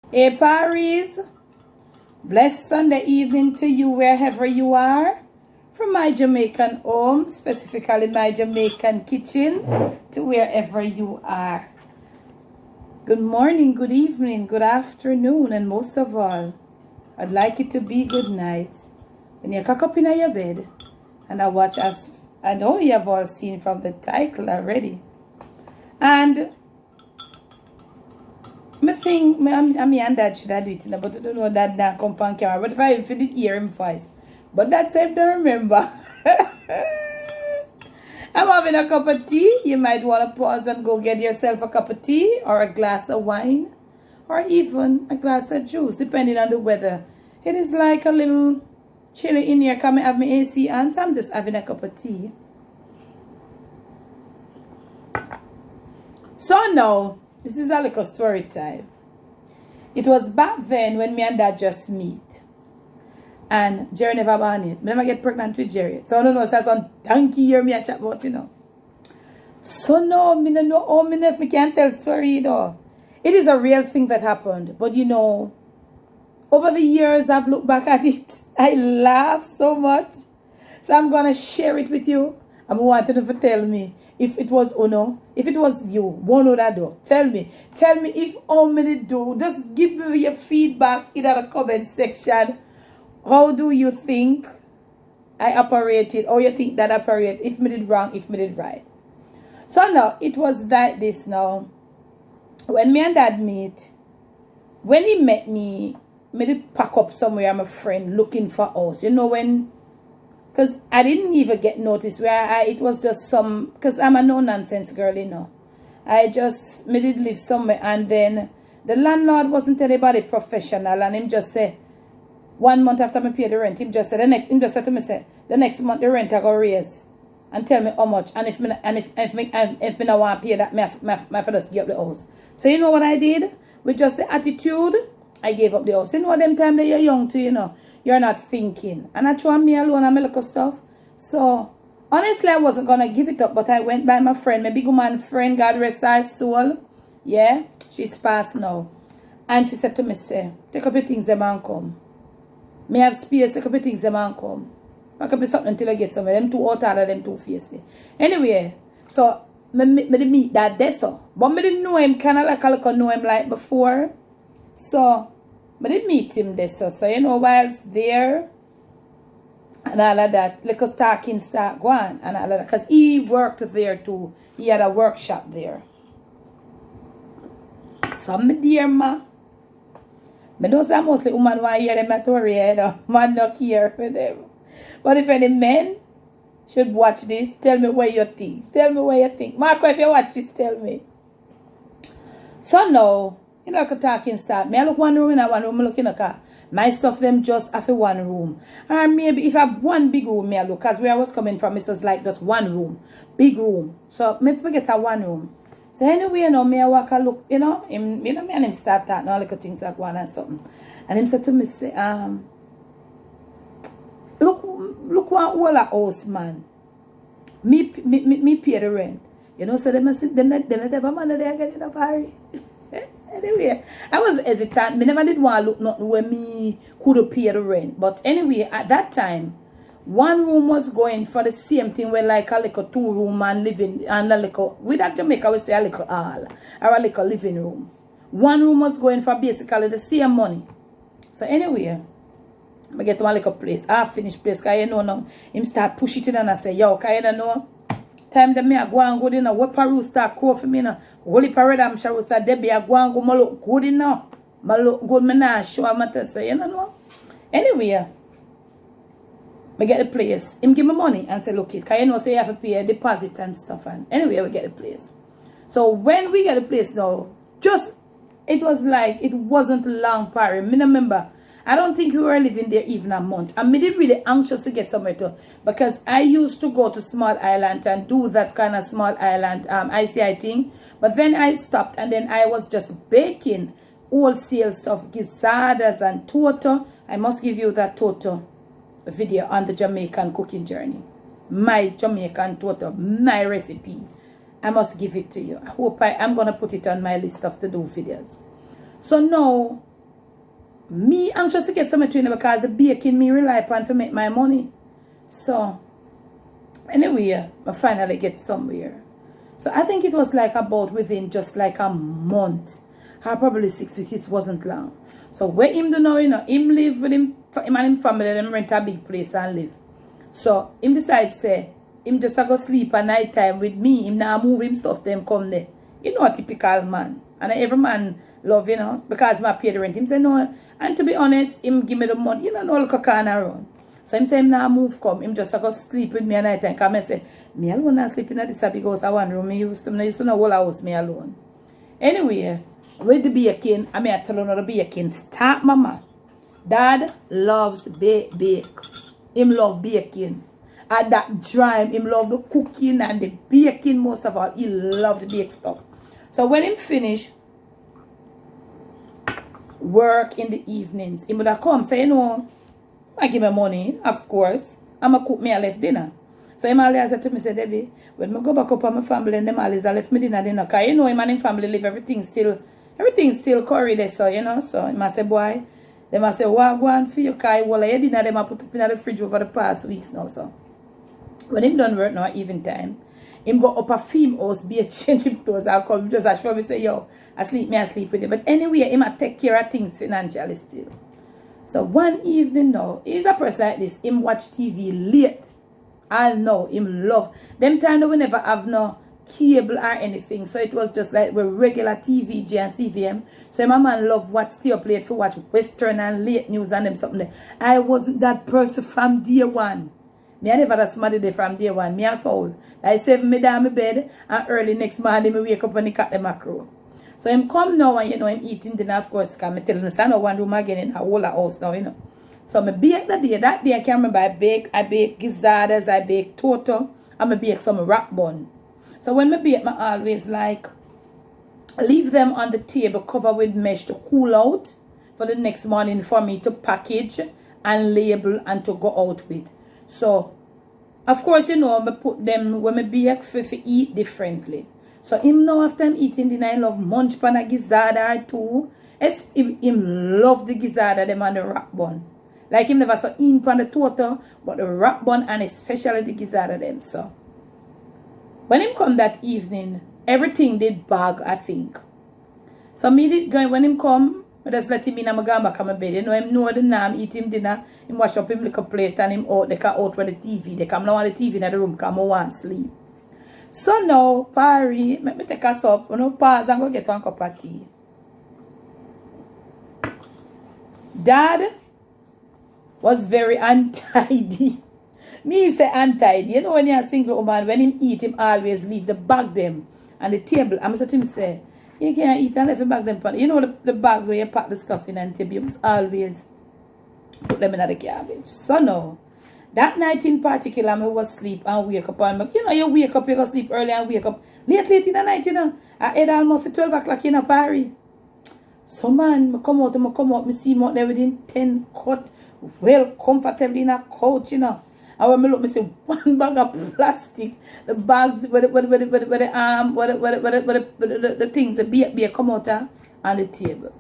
Hey Paris, blessed Sunday evening to you wherever you are. From my Jamaican home, specifically my Jamaican kitchen, to wherever you are. Good morning, good evening, good afternoon, and most of all, I'd like it to be good night. When you cock up in your bed and I watch us, I know you have all seen from the title already. And I think me and dad should have do it, but I don't know that now come on camera. But if I did hear him voice. But that's I don't remember. I'm having a cup of tea. You might want to pause and go get yourself a cup of tea or a glass of wine or even a glass of juice, depending on the weather. It is like a little chilly in here. Come and have my AC on, so I'm just having a cup of tea. So now, this is a little story time. It was back then when me and dad just meet. And Jerry never born it. I never get pregnant with Jerry. So I don't know, so some donkey year me a chat about, you know. So no, me no know how me can't tell story, you know. It is a real thing that happened. But you know, over the years I've looked back at it. I laugh so much. So I'm gonna share it with you. I'm wanting to tell me if it was Uno, if it was you, one or that do. Tell me if how many do. Just give me your feedback in the comment section. How do you think I operated? Or you think that I operated? If me did wrong, if me did right. So now, it was like this now. When me and dad meet, when he met me did pack up somewhere, I'm a friend looking for us. You know when, because I didn't even get noticed where it was just some, because I'm a no-nonsense girl, you know. Me did live somewhere, and then the landlord wasn't anybody professional, and him just say, 1 month after me pay the rent, him just said to me, the next month the rent I go raise and tell me how much, and if me not want to pay that, me have to just give up the house. So you know what I did? With just the attitude, I gave up the house. You know them time that you're young too, you know, you're not thinking. And I tried me alone and my little stuff. So honestly, I wasn't gonna give it up, but I went by my friend, my big woman friend, God rest her soul. Yeah, she's passed now. And she said to me, say, take up your things, them and come. Me have space, take up your things, them and come. I could be something until I get somewhere. Them two out of them two feisty. Anyway, so me did meet that day so. But me didn't know him kind of like I know him like before. So me did meet him there so. So you know whilst there and all of that, little talking start going and all of that. Because he worked there too. He had a workshop there. So me dear ma. But those are mostly women who hear them at the you know. Man not care for them. But if any men should watch this, tell me what you think. Tell me what you think. Marco, if you watch this, tell me. So now, you know, like talking start. Me I look one room in a one room, I look in a car. My stuff them just have a one room. Or maybe if I have one big room, me I look. Because where I was coming from, it was like just one room. Big room. So me forget a one room. So anyway, you know, me I walk a look, you know, me and him start talking all little things like one and something. And him said to me, say, look one whole house, man. Me pay the rent. You know, so them not have a man there getting up hurry. Anyway, I was hesitant. Me never did want to look nothing where me could pay the rent. But anyway, at that time, one room was going for the same thing where like a little 2 room and living and a little, with that Jamaica we say a little hall or a little living room. One room was going for basically the same money. So anyway, I get to one little place, half finished place, because you know now, him start push it in and I say, yo, because you know, time that me I go and go in, what Peru start crow for me now, holy parade I'm sure start Debbie I go and go, I look good enough, I look good, me now show I'm at say, you know. Anyway, I get the place, him give me money and say, look it, because you know, say you have to pay a deposit and stuff, and anyway, we get the place. So when we get the place now, just, it was like, it wasn't long period, me remember, I don't think we were living there even a month. And me did really anxious to get somewhere to. Because I used to go to Small Island and do that kind of Small Island ICI thing. But then I stopped and then I was just baking wholesale stuff. Gizadas and toto. I must give you that toto video on the Jamaican cooking journey. My Jamaican toto. My recipe. I must give it to you. I hope I'm going to put it on my list of to do videos. So now, me anxious to get some training because the baking me rely upon to make my money. So anyway, I finally get somewhere. So I think it was like about within just like a month, or probably 6 weeks. It wasn't long. So where him do now, him live with him and him family, them rent a big place and live. So him decide say him just go sleep at night time with me. Him now move him stuff them come there. A typical man. And every man love, because my pay the rent. Him say no. And to be honest, him give me the money. No look a can around. So him say him now move come. Him just go sleep with me at night time. Come and say, me alone not sleeping at this big house. I one room. I used to know whole house me alone. Anyway, with the baking, I tell you the baking. Start mama. Dad loves bake. Him love baking. At that time, him love the cooking and the baking most of all. He loved the bake stuff. So when him finish work in the evenings, he would have come say, I give me money, of course. I'm going to cook me a left dinner. So him always said to me, say, Debbie, when I go back up on my family and them always left me dinner. Because him and him family live, everything's still curry there, so, So he must say, boy, they must say, what go on for you, because well, your dinner them I put up in the fridge over the past weeks now, so. When him done work now, even time, him go up a film house, be a change him clothes, I'll come just assure me, say, yo, I sleep with you. But anyway, him a take care of things financially still. So one evening now, he's a person like this, him watch TV late. I know, him love. Them time that we never have no cable or anything. So it was just like with regular TVG and CVM. So my man love watch, stay up late for watch Western and late news and them something there. I wasn't that person from day one. Me I never had somebody there from day one. Me a foul. I save me down my bed and early next morning me wake up and he cut the macro. So him come now and him eating dinner of course because I tell him I know one room again in a whole house now, So I bake that day I can remember I bake gizzards, I bake toto, and I bake some wrap bun. So when I bake I always like leave them on the table cover with mesh to cool out for the next morning for me to package and label and to go out with. So, of course, I put them when I bake for eat differently. So, him now after him eating dinner, I love munch pan a gizzard or two. Him love the gizzard them on the wrap bun. Like him never saw in pan the total, but the wrap bun and especially the gizzard them. So, when him come that evening, everything did bag, I think. So, me did go when him come. I just let him in and I go back on my bed. Him know the name, eat him dinner. Him wash up him little plate and him out. They come out with the TV. They come now on the TV in the room because I want to sleep. So now, Pari, let me take us up. Pause and go get one cup of tea. Dad was very untidy. Me say untidy. When you're a single woman, when him eat, him always leave the bag them on the table. I'm going to say, you can't eat and leave the bag them. The bags where you pack the stuff in and table, you must always put them in the garbage. So now, that night in particular, I was asleep and wake up. And you wake up, you go sleep early and wake up late in the night, I had almost 12 o'clock in a party. So man, I come out, I see him out there within 10 cut, well comfortably in a couch, And when I look, I see one bag of plastic, the bags with the things, the beer come out on the table.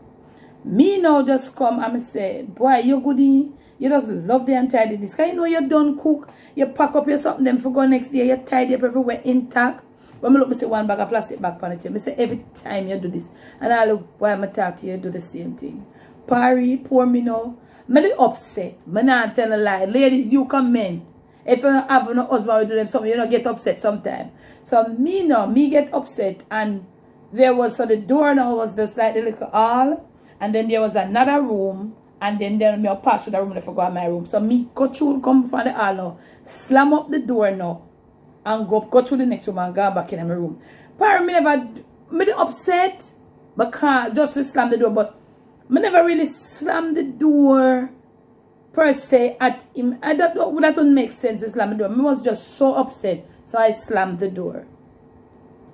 Me now just come and I say, boy, you goodie. You just love the untidiness. Because you done cook, you pack up your something them for go next day, you tidy up everywhere intact. When I look, I see one bag of plastic bag on the table. I say every time you do this. And I look, why I talk to you, do the same thing. Parry, poor me now. I'm upset. I'm not telling a lie. Ladies, you come in. If you don't have no husband, you do them something, you don't get upset sometimes. So me get upset. And there was, so the door now was just like the little hall. And then there was another room. And then me pass through the room and I forgot my room. So me go through, come from the hall now. Slam up the door now. And go through the next room and go back in my room. Apparently, me upset. But can't just slam the door. But I never really slammed the door per se at him. That don't make sense to slam the door. I was just so upset. So I slammed the door.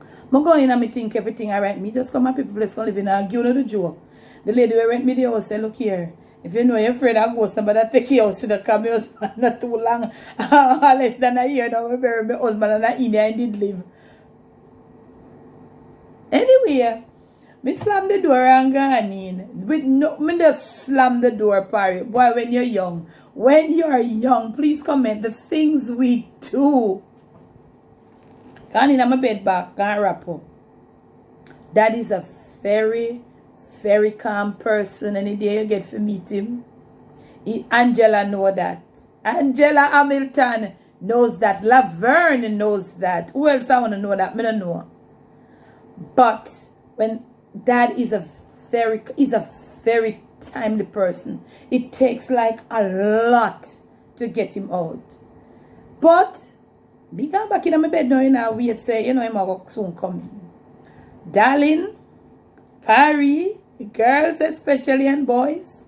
I go in and I think everything alright. Me just come and people place come live in and give the joke. The lady who rent me the house say, look here. If you know you're afraid of ghost, somebody take your house to the come your husband not too long. Less than a year now. I bury my husband and I did live. Anyway, Me slam the door and gone in. With no, me just slam the door, Parry. Boy, when you're young. When you're young, please comment the things we do. Gone in my bed back, gone wrap up. That is a very, very calm person. Any day you get to meet him. Angela know that. Angela Hamilton knows that. Laverne knows that. Who else I want to know that? I don't know. But when Dad is a very timely person. It takes like a lot to get him out. But me go back in my bed now, you know, wait say, you know, him will soon come in. Darling, Parry, girls especially and boys.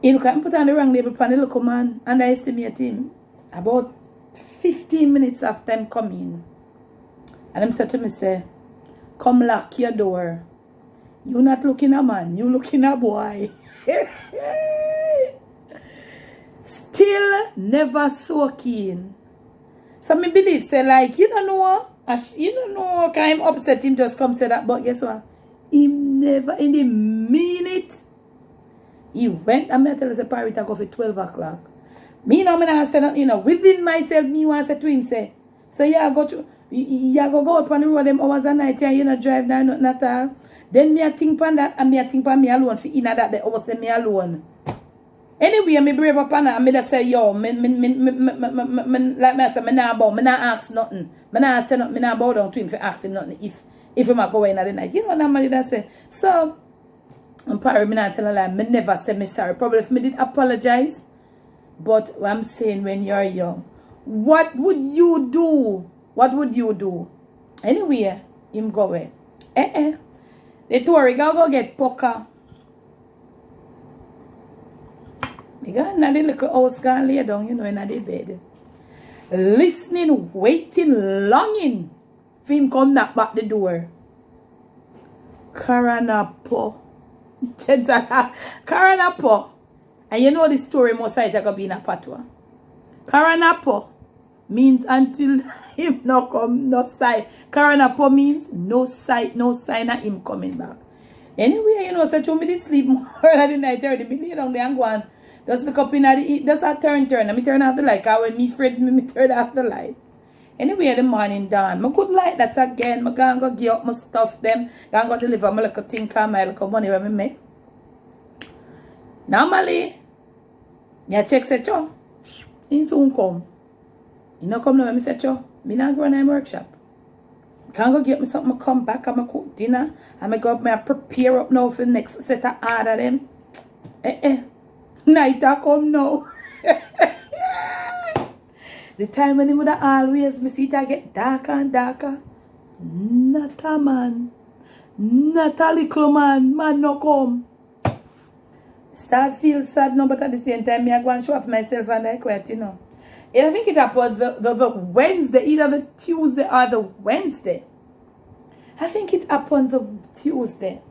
He look like put on the wrong label for the little man, underestimate him. About 15 minutes after him coming. And him said to me, say, come lock your door. You not looking a man, you looking a boy. Still never so keen. So me believe, say like, you don't know, can him upset him just come say that. But guess what? Him never, in the minute, he went, I'm going to tell us a pirate to go for 12 o'clock. Me now, I say nothing, you know, within myself, me want to say to him, say, so yeah, you go up on the road them hours a night, and you know, drive down, nothing at all. Then me a think on that, and me a think on me alone, for in that, they almost say me alone. Anyway, me brave up on that, and me just say, yo, like me I say, me not bow, me not ask nothing. Me not say nothing, me not bow down to him for ask him nothing, if him a go in at the night. You know, normally that say, so, I'm sorry, me not tell a lie, me never say me sorry. Probably if me did apologize, but what I'm saying, when you're young, what would you do? What would you do? Anyway, him go away. The Tory go get poker. Me go in the little house, go and lay down, you know, in the bed. Listening, waiting, longing for him come knock back the door. Karanapo. Karanapo. And you know the story most I take be in a patwa. Karanapo means until him no come, no sight. Karanapo means no sight, no sign of him coming back. Anyway, you know, so you me did sleep more than the night 30 me lay down there and go on. Just look up in the just a turn. Let me turn off the light. Cause when me afraid me turn off the light. Anyway, the morning dawn. I could light that again. I go give up my stuff them. I go deliver my little thing and my little money when I make. Normally, I check say, "Cho, he soon come." You know, come now when I say, "Cho, me not go in my workshop. Can't go get me something, I come back, and I cook dinner, and I go up, I prepare up now for the next set of order them. Night I come now." The time when he would always, me see it get darker and darker. Not a man. Not a little man. Man no come. Start feel sad now, but at the same time, me I go and show off myself and I quit, you know. And I think it happened the Wednesday, either the Tuesday or the Wednesday. I think it happened the Tuesday.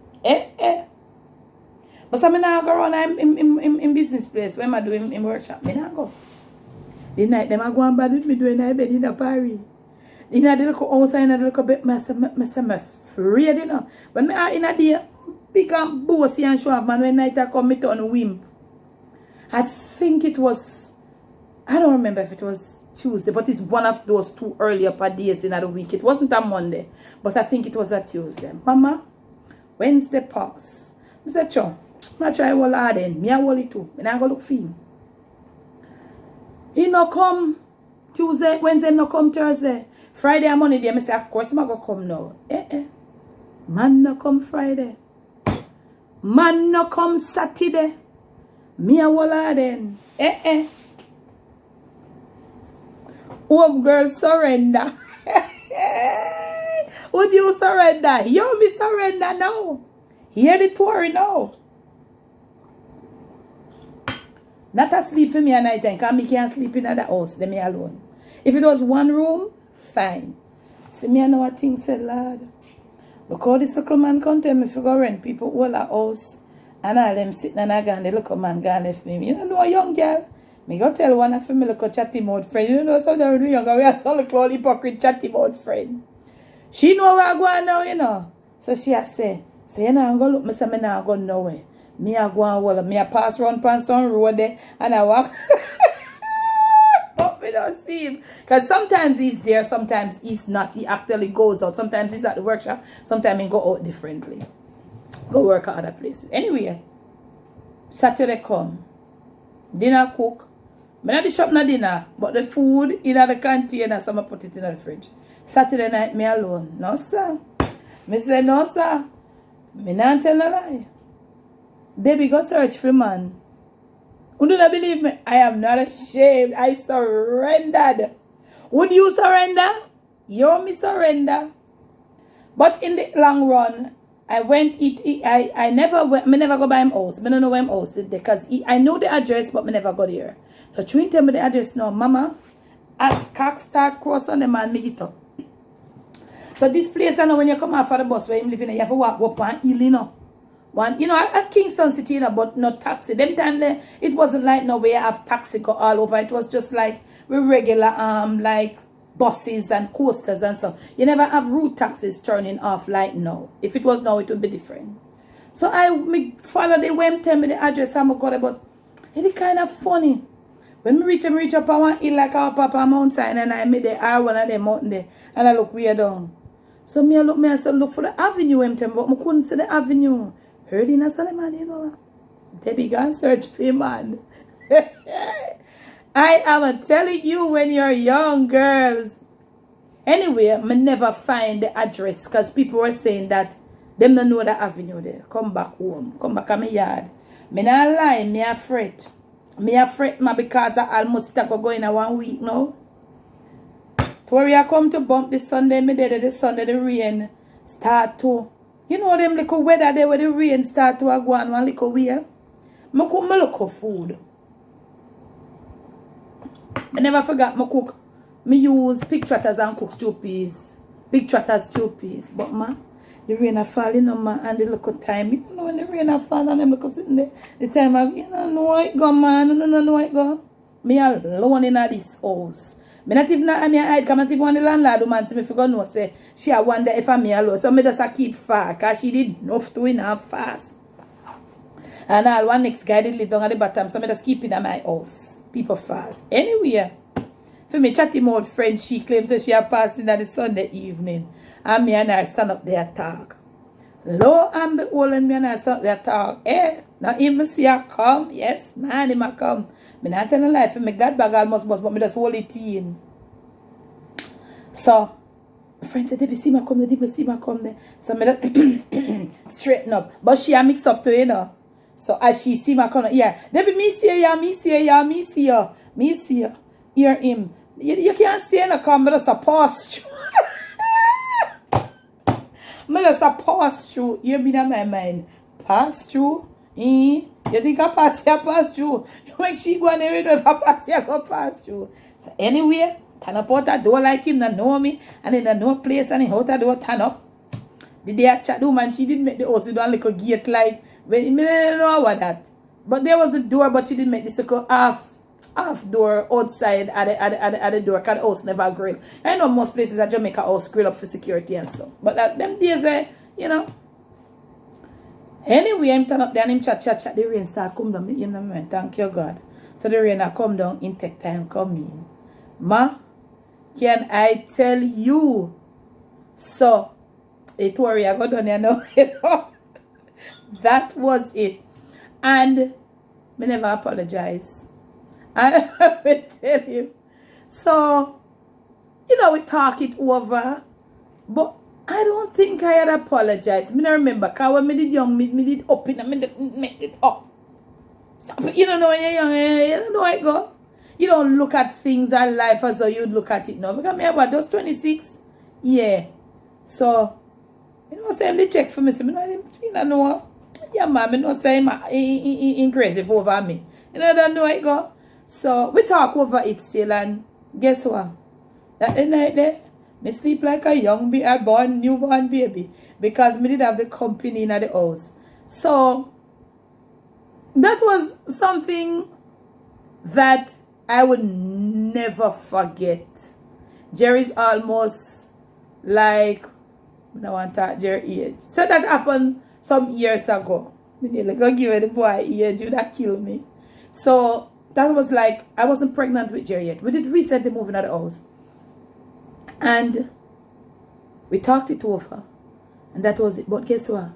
But some now go around in business place when I do in workshop. Me not go. The night them I go and bad with me doing I bed in a party. In a little outside in a little bit, I'm afraid, you know. When me are in a day, big and bossy and show up, man, when night I come, me turn wimp. I think it was, I don't remember if it was Tuesday, but it's one of those two earlier days in the week. It wasn't a Monday, but I think it was a Tuesday. Mama, Wednesday pass. I said, "Cho, I try all hard then. Me I hold it too. Me I go look for him. He no come Tuesday, Wednesday no come Thursday. Friday and Monday, I say, of course, I'm going to come now. Man no come Friday. Man no come Saturday. Me a walla then. Home girl surrender. Would you surrender? You me surrender now. Hear the Tory now. Not asleep for me at night time, because me can't sleep in the house, then me alone. If it was one room, fine. See me I know what things said, Lord. Look how the circle man come tell me if you go rent people all a house and all them sitting and I gone, the local man gone left me. You don't know a young girl. Me go tell one of me look a chatty mouth friend. You know so they do young we are so little hypocrite chatty mouth friend. She know where I go on now, you know. So she a say, you know, I'm going to look, me say, me now go nowhere. Me a go on, well, me a pass around pan some road there, and I walk. But me don't see him. Because sometimes he's there, sometimes he's not. He actually goes out. Sometimes he's at the workshop, sometimes he go out differently. Go work at other places. Anyway, Saturday come. Dinner cook. Me not the shop na dinner, but the food in the container, so I put it in the fridge. Saturday night, me alone. No, sir. Me say, no, sir. Me not tell a lie. Baby, go search for man. You do not believe me? I am not ashamed. I surrendered. Would you surrender? You me surrender. But in the long run, I went, I never went, me never go by him house. Me don't know where him house is because I know the address, but me never go there. So Trin tell me the address now. Mama, as cock start cross on the man, me get up. So this place, I know when you come off of the bus where I'm living, you have to walk up one hill, you know. One, you know, I have Kingston City, you know, but not taxi. Them time there, it wasn't like no way I have taxi go all over. It was just like regular like buses and coasters and so. You never have route taxis turning off like now. If it was now, it would be different. So me follow the way tell me the address I'm going to, but it's kind of funny. When me reach up on one hill like our Papa mountain and I made the one of the mountain there and I look weird down. So I said look for the avenue but I couldn't see the avenue. Heard in a Solomon, you know. They began search for him, man. I am telling you when you're young, girls. Anyway, I never find the address because people were saying that them don't know the avenue there. Come back home. Come back to my yard. Me not lie, me afraid. Me afraid because I almost go in a 1 week now. Tori I come to bump this Sunday, me there this Sunday the rain start to. You know them little weather there where the rain start to go on one little way. I look for food. I never forgot my cook. Me use pig trotters and cook stew peas. Pig trotters stew peas. But the rain a falling on and the little time. You know when the rain a fall and them little sitting there. The time you know how it go, man. You know how it go. Me alone in this house. Me not even I come not even want the landlord woman see me if you go know say she a wonder if I'm me alone. So me just a keep far because she did enough to in her fast. And all one next guy did live down at the bottom. So me just keep in my house. People fast. Anyway, for me chatty mode friend, she claims that she a passing on the Sunday evening. And me and her stand up there talk. Lo and behold, and me and her stand up there talk. Eh, now even see her come. Yes, man, him a come. Me not tell a lie for make that bag almost bust, but me just hold it in. So, my friend said, Debbie, see me come there, Debbie, see me come there. So, me just straighten up. But she a mix up too, you know. So, as she see me come there, yeah. Debbie, me see ya, me see ya, me see ya, me see ya. Hear him. You can't see him, come, me just a pass through. Me just a pass through. You mean in my mind. Pass through. You think I pass through. You make she go on every door if I pass I go pass through. So anyway, turn up out that door like him that know me. And in the no place and in out that door turn up. The day I chat woman, she didn't make the house with one little gate like when me don't know about that. But there was a door, but she didn't make this little half door outside at the door because the house never grill. I know most places at Jamaica house grill up for security and so. But them days you know. Anyway, I'm turn up there and him chat. The rain start come down. You know, man, thank you, God. So the rain come down, in take time come in. Ma, can I tell you? So, it worry, I got done here now. You know? That was it. And me never apologize. I will tell you. So, you know, we talk it over. But I don't think I had apologized. I don't remember. Because when I did young, me did up it. I did make it up. So, you don't know when you're young, you don't know how it go. You don't look at things and life as though you'd look at it now. Because me about just 26. Yeah. So, you know, say they check for me. So, you don't know. Yeah, man, I know say him crazy over me. You know, don't know how it go. So, we talk over it still. And guess what? That the night there, me sleep like a newborn baby. Because me did have the company in the house. So, that was something that I would never forget. Jerry's almost like I don't want to talk your age. So that happened some years ago. I nearly go give the boy age, you that kill me. So that was like, I wasn't pregnant with Jerry yet. We did recently move in the house. And we talked it over. And that was it. But guess what?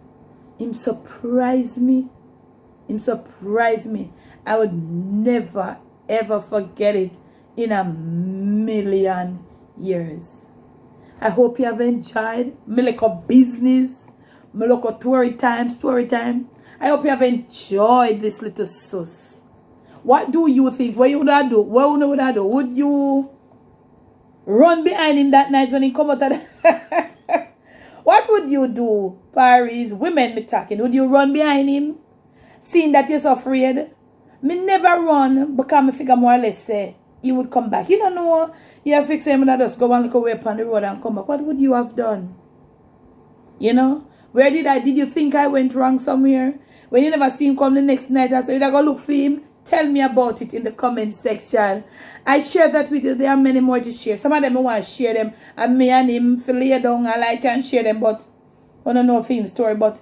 Him surprised me. Him surprised me. I would never, ever forget it in a million years. I hope you have enjoyed my little business, my little story time. I hope you have enjoyed this little sus. What do you think? What you would I do? What would I do? Would you run behind him that night when he come out of the... What would you do, Paris? Women me talking. Would you run behind him? Seeing that you're so afraid? Me never run because I figure more or less say he would come back. You don't know. You have fixed him and just go and look away upon the road and come back. What would you have done? You know? Where did you think I went wrong somewhere? When you never see him come the next night, I said, you go look for him. Tell me about it in the comment section. I share that with you. There are many more to share. Some of them I want to share them. And me and him feel lay down and I can share them. But I don't know him story. But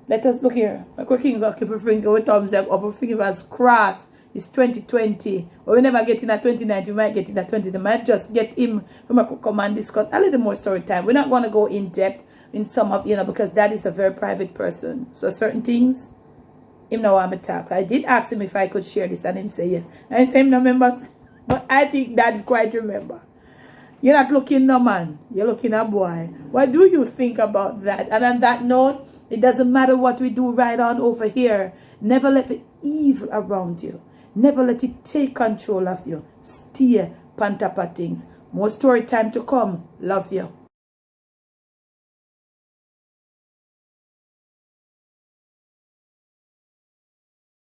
let us look here. My king got keep a finger with thumbs up. Our finger was cross. It's 2020. But we never get in at 2019. We might get in at 2020. We might just get him. We might come and discuss a little more story time. We're not going to go in depth in some of, because that is a very private person. So certain things, him know I'm a talk. I did ask him if I could share this and him say yes. And he said him no members. But I think that quite remember. You're not looking no man. You're looking a boy. What do you think about that? And on that note, it doesn't matter what we do right on over here. Never let the evil around you. Never let it take control of you. Stay on top of things. More story time to come. Love you.